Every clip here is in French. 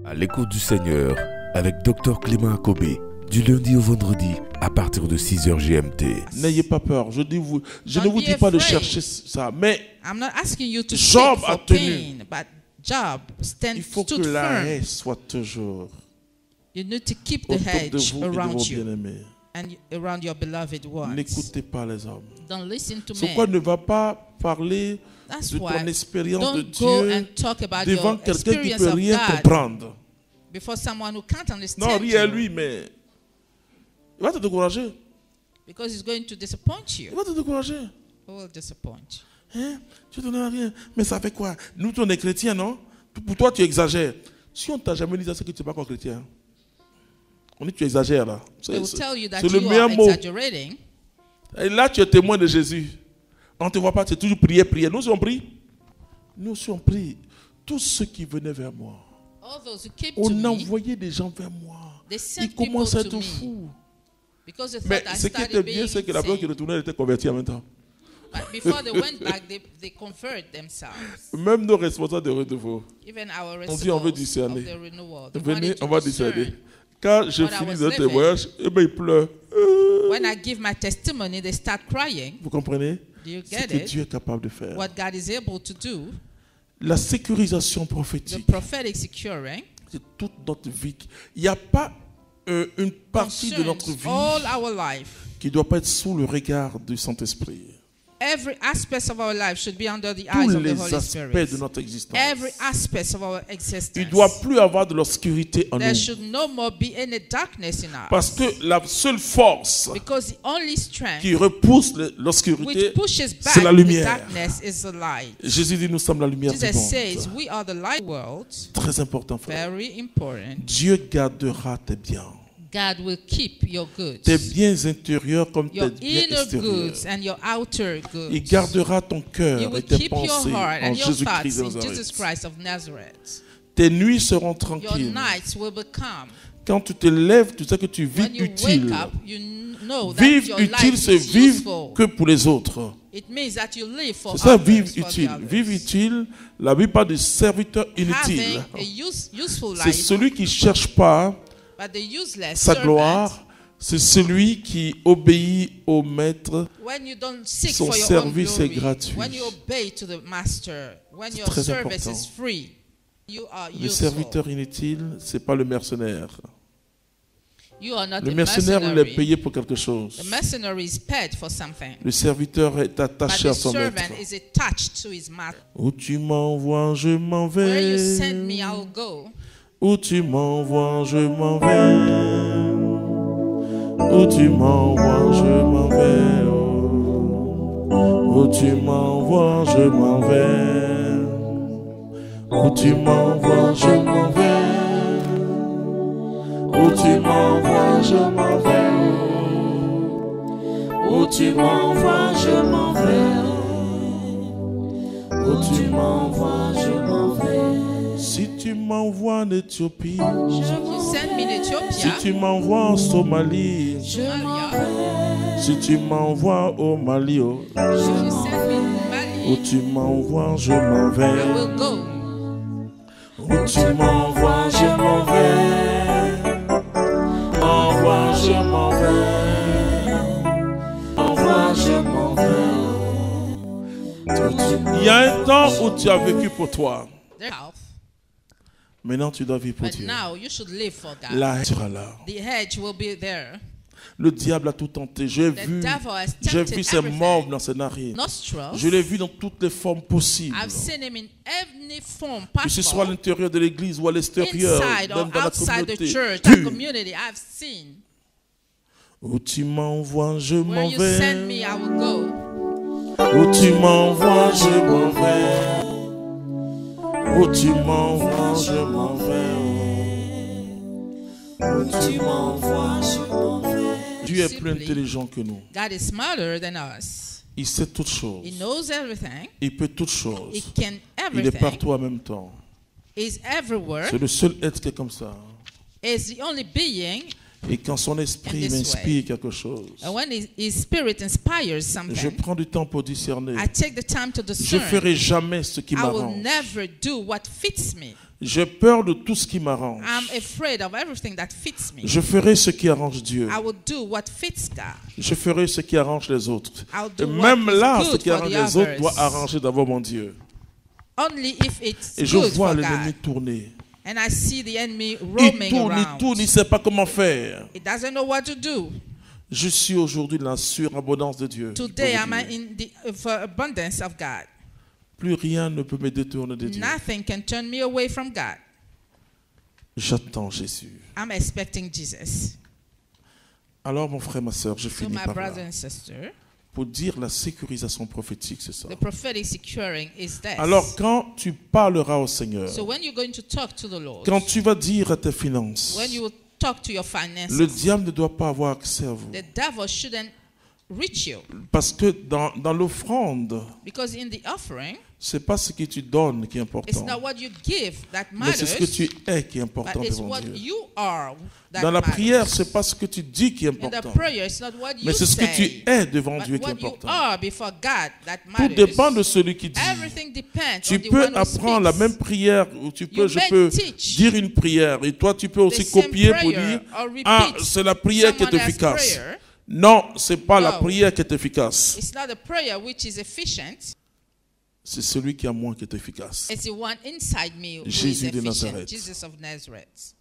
À l'écoute du Seigneur avec Dr Clément Akobé, du lundi au vendredi à partir de 6h GMT. N'ayez pas peur. Je ne vous dis pas de chercher ça, mais I'm not asking you to Job seek for a tenu. pain, but Job il faut que stood la firm. haie soit toujours You need to keep the autour de hedge vous et de vos around you bien-aimés. and around your beloved ones. N'écoutez pas les hommes. Don't listen to C'est pourquoi men. ne va pas parler That's de ton why expérience de don't go Dieu and talk about devant your quelqu'un qui ne experience peut of rien God comprendre. before someone who can't Non, understand ris à you, lui, mais il va te décourager. because he's going to disappoint Il you. va te décourager. He will disappoint you. Hein? Tu ne donnes rien. Mais ça fait quoi? Nous, on est chrétiens, non? Pour toi, tu exagères. Si on ne t'a jamais dit ça, c'est que tu n'es pas encore chrétien. On dit que tu exagères là. They will tell you that C'est le you meilleur are mot. exaggerating. Et là, tu es témoin de Jésus. On ne te voit pas, c'est toujours prier, prier. Nous, si on prie, tous ceux qui venaient vers moi, All those who came to on me, envoyait des gens vers moi. they Ils sent commencent à people être to me fous. because they Mais thought I ce qui started était bien, being c'est que la personne qui insane. retournait, elle était convertie en même temps. But before they went back, they converted themselves. Même nos responsables de renouveau. Even our On dit on veut responsibles discerner. of the renewal, they Venez, wanted on to va discern. discerner. Quand je What I finis was le living. témoignage, eh ben, il pleure. When I give my testimony, they start crying. Vous comprenez? Do you Ce get que it? Dieu est capable de faire. What God is able to do, La sécurisation the prophétique, prophetic securing, c'est toute notre vie. Il n'y a pas une partie de notre concerns vie all our life. qui ne doit pas être sous le regard du Saint-Esprit. Every aspect of our life should be under the Tous eyes of the les Holy aspects Spirit. de notre existence. Every aspect of our Il existence. ne doit plus avoir de l'obscurité en There nous. should no more be any darkness in us. Parce que la seule force Because the only strength qui repousse l'obscurité, which pushes back c'est la the lumière. darkness is the light. Jésus dit, nous sommes la lumière du Jesus says monde. we are the light world. Très important, frère. Very important. Dieu gardera tes biens. God will keep your goods. Tes biens intérieurs comme tes Your biens inner extérieurs. goods and your outer goods. Il gardera ton You cœur et will tes keep your pensées heart en and your Jésus-Christ thoughts de in Jesus Nazareth. Christ of Nazareth. Tes nuits seront Your tranquilles. nights will be calm. Quand tu te lèves, tu sais que tu vis When you utile. wake up, you know that Vivre your utile, life c'est is vivre useful. que pour les autres. It means that you live for C'est ça, others, vivre for the utile. others. Vivre utile, la Bible parle de serviteur inutile. Having a useful C'est life, celui qui ne cherche pas but the useless sa servant, gloire. C'est celui qui obéit au maître. when you don't seek Son for your own service est glory, gratuit. when you obey to the master, when C'est your très service important. is free, you are Le useful. serviteur inutile, c'est pas le mercenaire. You are not Le a mercenaire, il est mercenary. payé pour quelque chose. The mercenary is paid for something, Le serviteur est but attaché à the son maître. servant is attached to his master. Où tu m'envoies, je m'en Where you vais. send me, I'll go. Où tu m'envoies, je m'en vais. Où tu m'envoies, je m'en vais. Où tu m'envoies, je m'en vais. Où tu m'envoies, je m'en vais. Où tu m'envoies, je m'en vais. Où tu m'envoies, je m'en vais. Où tu m'envoies, je m'en vais. Si tu m'envoies en Éthiopie, If you send me in si Ethiopia, tu m'envoies en Somalie, Somalia, si tu m'envoies au Mali, oh, if you send me in où Mali, tu m'envoies, je m'en I vais. will go. Où tu m'envoies, je m'en vais. Envoie, je m'en vais. Envoie, je m'en vais. Il y a un temps où tu as vécu pour toi. Maintenant, tu dois vivre pour But Dieu. now you should live for God. La haine sera là. The hedge will be there. Le diable a tout tenté. J'ai The vu devil has ses tempted morts dans ses narines. nostrils. Je l'ai vu dans toutes les formes possibles. I've seen him in any form Que ce soit à possible. l'intérieur de l'église ou à l'extérieur, Inside or même dans la outside the communauté. church, the community, I've seen. Où tu m'envoies, je Where m'en you send me, vais. I will go. Où tu m'envoies, je m'en vais. Où tu m'envoies, je m'en vais. Où tu m'envoies, je m'en vais. Dieu est plus intelligent que nous. God is smarter than us. Il sait toutes choses. He knows everything. Il peut toutes choses. He can Il est everything. partout en même temps. He's everywhere. C'est le seul être qui est comme ça. Is the only being Et quand son esprit In this m'inspire quelque chose, And when his spirit inspires je something, prends du temps pour discerner. I take the time to Je discern. ferai jamais ce qui I will m'arrange. never do what fits me. J'ai peur de tout ce qui m'arrange. I'm afraid of everything that fits me. Je ferai ce qui arrange Dieu. I will do what fits God. Je ferai ce qui arrange les autres. I'll Et do même what is là, ce good qui for arrange the les autres others. doit arranger d'abord mon Dieu. Only if it's Et je good vois for l'ennemi God. tourner. And I see the enemy Il roaming tourne, around. il ne sait pas comment faire. It doesn't know what to do. Je suis aujourd'hui dans la surabondance de Dieu. Today Je peux I'm vous dire. in the for abundance of God. Plus rien ne peut me détourner de Dieu. Nothing can turn me away from God. J'attends Jésus. I'm expecting Jesus. Alors mon frère, ma soeur, je So finis my par brother là. and sister, Pour dire la sécurisation prophétique, c'est ça. the prophetic securing is this. Alors quand tu parleras au Seigneur, So when you're going to talk to the Lord, quand tu vas dire à tes finances, when you talk to your finances, le diable ne doit pas avoir accès à vous. the devil shouldn't reach you. Parce que dans l'offrande, Because in the offering, c'est pas ce que tu donnes qui est it's important, not what you give that mais c'est ce que matters, tu es qui est but important it's devant what Dieu. you are that Dans la matters. prière, c'est pas ce que tu dis qui est In the important, prayer, it's not what you mais c'est ce que say, tu es devant but Dieu qui est what you important. are before God that Tout matters. dépend de celui qui dit. Everything depends Tu on the peux one who apprendre la speaks. même prière, ou je may peux teach dire une prière, et toi tu peux aussi same copier pour prayer dire, or repeat ah, c'est la prière qui est someone else's efficace. prayer. Non, c'est pas la No. prière qui est efficace. It's not a prayer which is efficient. C'est celui qui a moi qui est efficace. It's the one inside me who Jésus is de efficient. Nazareth. Jesus of Nazareth.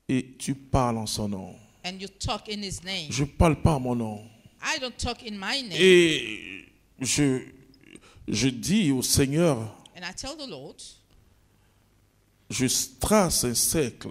Et tu parles en son nom. And you talk in his name. Je parle pas en mon nom. I don't talk in my name. Et je dis au Seigneur, And I tell the Lord, je trace un cercle.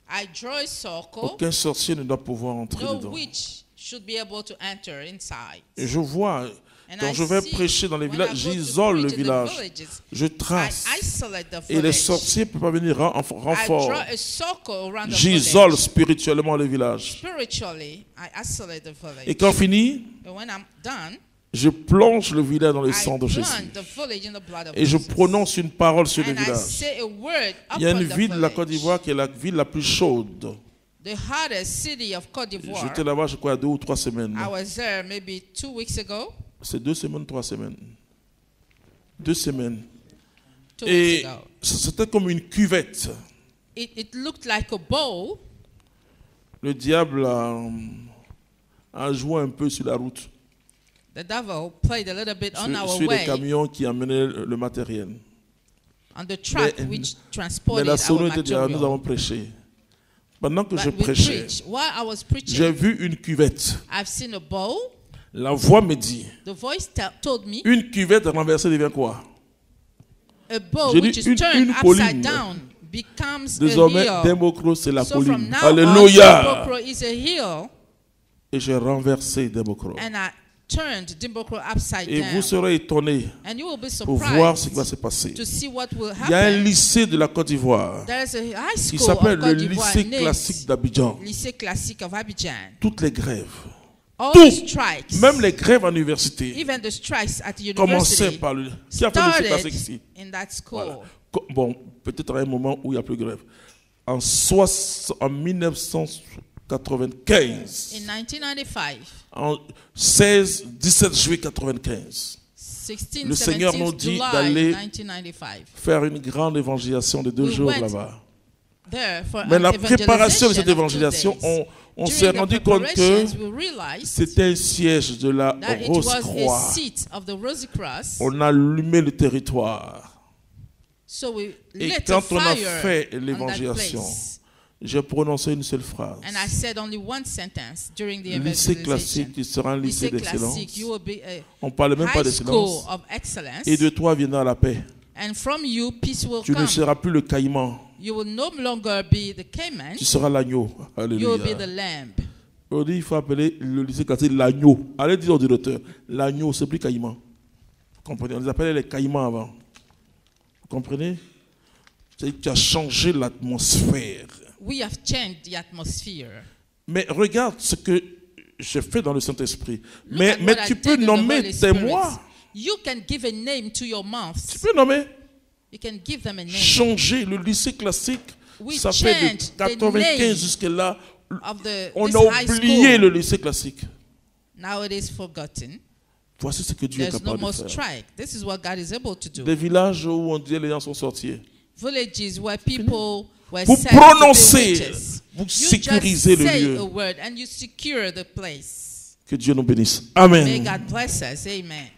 I draw a circle. Aucun sorcier ne doit pouvoir entrer No dedans. witch should be able to enter inside. Et je vois, And quand I je vais see prêcher dans les when I villages, go to j'isole le preach in the village. villages, Je I trace. isolate the Et les village. sorciers ne peuvent pas venir en I renfort. draw a circle around the J'isole village. spirituellement le village. Spiritually, I isolate the village. Et quand fini, And when I'm done, je plonge le village dans le I sang de Jésus. plunge the village in the blood of Et je Jesus. prononce une parole sur le And I village. say a word Il y a upon une the ville de la village. Côte d'Ivoire qui est la ville la plus chaude. The hottest city of Côte d'Ivoire. J'étais là-bas, je crois, il y a 2 ou 3 semaines. I was there maybe 2 weeks ago. C'est 2 semaines, 3 semaines. 2 semaines. 2 Et weeks ago. c'était comme une cuvette. It looked like a bowl. Le diable a joué un peu sur la route, The devil played a little bit on our sur les way, camions qui amenaient le matériel. on the truck Mais- which Mais transported la our sonnerie était déjà, nous material. avons prêché. Pendant que je But we prêchais, preached. While I was preaching, j'ai vu une cuvette. I've seen a bowl. La voix me dit, The voice told me une cuvette renversée devient quoi? a bowl J'ai which dit is une turned colline. upside down becomes Désormais, a hill. Democro, c'est la So from colline. now on, Alléluia! Dimbokro is a hill, Et j'ai renversé Democro. and I turned Dimbokro upside Et vous down. serez étonnés And you will be pour voir ce qui va surprised se passer. to see what will Il y a un happen. lycée de la Côte d'Ivoire There is a high qui school s'appelle of le Côte d'Ivoire lycée named classique d'Abidjan. Lycée classique of Abidjan. Toutes les grèves, All Tout. the strikes, même les grèves en université, even the strikes at the commençaient university, par le... Qui a fait le lycée started classique ici? in that school. Voilà. Bon, peut-être à un moment où il n'y a plus de grève. En 1995, In 1995, en 17 juillet 95, 16, Le Seigneur nous 17 dit July d'aller 1995. faire une grande évangélisation de 2 We jours went là-bas. There for Mais an la préparation de cette evangelization évangélisation, of 2 days. on During s'est the rendu compte que preparations, we realized c'était un siège de la that it was a Rose-Croix. seat of the Rosy Cross. On a allumé le territoire. So we Et lit a quand on a fire fait on that l'évangélisation, place. j'ai prononcé une seule phrase. And I said only one sentence during the Lycée evangelization. classique, tu seras un lycée Lycée d'excellence. classique, you will be a On ne parle même pas high d'excellence. school of excellence. Et de toi viendra la paix. And from you, peace will Tu ne come. seras plus le caïman. You will no longer be the caiman. Tu seras l'agneau. You will be the Alléluia. lamb. On dit il faut appeler le lycée classique l'agneau. Allez dire au directeur, l'agneau, c'est plus caïman. Vous comprenez? On les appelait les caïmans avant. Vous comprenez? C'est-à-dire que tu as changé l'atmosphère. We have changed the atmosphere. Mais regarde ce que je fais dans le Saint-Esprit. Look Mais at what I tu did peux in the nommer Holy tes Spirit. mois. You can give a name to your Tu mouths. peux nommer. You can give them a name. Changer le lycée classique. We Ça fait de changed the 95 name. jusqu'à là. of the On this a high oublié school. le lycée classique. Now it is forgotten. Voici ce que Dieu est There's no capable more de faire. strike. This is what God is able to Des do. villages où on disait les gens sont sortis. Villages where people were Vous said to be prononcez, witches. vous You just sécurisez le say lieu. a word and you secure the place. Que Dieu nous bénisse. Amen. May God bless us. Amen.